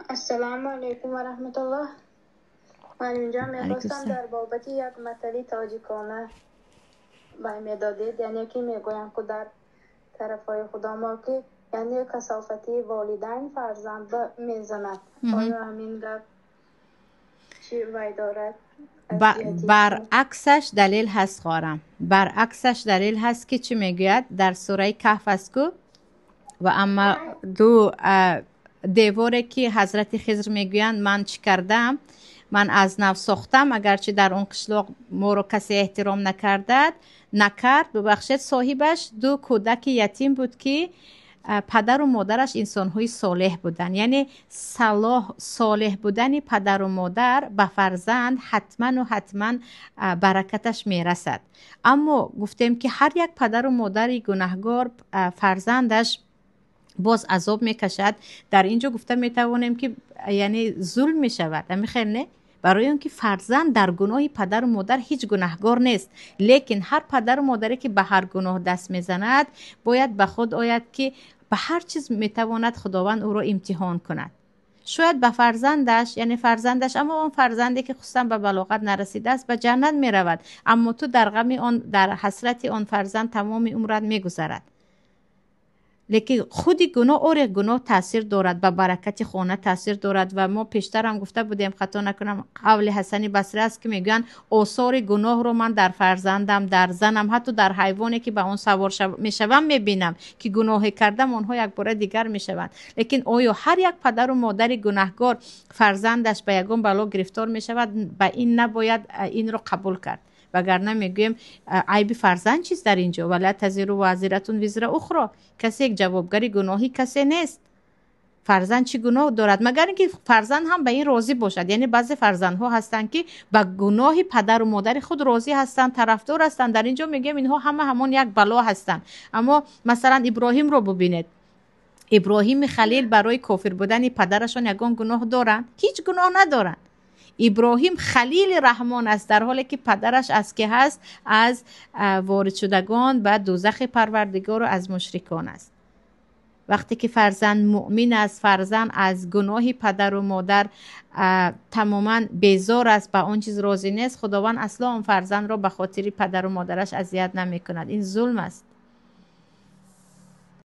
السلام علیکم و رحمت الله. من اینجا علیکم میخواستم السلام. در بابت یک مسئله تاجیکانه بای میدادید، یعنی که میگویم که در طرفای خدا ما که یعنی کثافتی والدین فرزند به میزند. آیا همین گپ چی وای دارد؟ برعکسش دلیل هست خواهرم. برعکسش دلیل هست که چی میگوید در سوره کهف است که و اما دو دیواره که حضرت خضر میگویند من چی کردم، من از نو ساختم، اگرچه در اون قشلاق ما رو کسی احترام نکرد ببخشید، صاحبش دو کودک یتیم بود که پدر و مادرش انسان‌های صالح بودن. یعنی صالح بودن پدر و مادر به فرزند حتما برکتش میرسد. اما گفتیم که هر یک پدر و مادر گناهگار فرزندش باز عذاب میکشد. در اینجا گفته میتوانیم که یعنی ظلم میشود. خیر نه؟ برای اون که فرزند در گناه پدر و مادر هیچ گناهگار نیست، لیکن هر پدر و مادری که به هر گناه دست میزند باید به خود آید که به هر چیز میتواند خداوند او را امتحان کند. شاید به فرزندش، یعنی فرزندش، اما اون فرزندی که خصوصا به بلاغت نرسیده است به جنت میرود، اما تو در غم آن، در حسرت آن فرزند تمام عمرت میگذرد. لیکن خودی گناه تاثیر دارد، به برکت خانه تاثیر دارد. و ما پیشتر هم گفته بودیم، خطا نکنم، قول حسن بصری است که میگن آثار گناه رو من در فرزندم، در زنم، حتی در حیوانی که به اون سوار میشوم میبینم که گناه کردم اونها یک بار دیگر میشوند. لیکن آیا هر یک پدر و مادر گناهگار فرزندش به یگان بلا گرفتار میشود؟ به این نباید این رو قبول کرد، وگرنه میگویم عیب فرزند چیست در اینجا؟ ولا تزر وازرة وزر اخرى. کسی یک جوابگر گناهی کسی نیست. فرزند چی گناه دارد مگر اینکه فرزند هم به این راضی باشد. یعنی بعضی فرزندها هستند که به گناه پدر و مادر خود راضی هستند، طرفدار هستند. در اینجا میگیم اینها همون یک بلا هستند. اما مثلا ابراهیم رو ببینید، ابراهیم خلیل برای کافر بودن پدرشون یگان گناه دارند؟ هیچ گناه ندارند. ابراهیم خلیل رحمان است، در حالی که پدرش از که هست؟ از وارد شدگان به دوزخ پروردگار و از مشرکان است. وقتی که فرزند مؤمن است، فرزند از گناه پدر و مادر تماما بیزار است، به اون چیز راضی نیست، خداوند اصلا اون فرزند را به خاطر پدر و مادرش اذیت نمی کند. این ظلم است.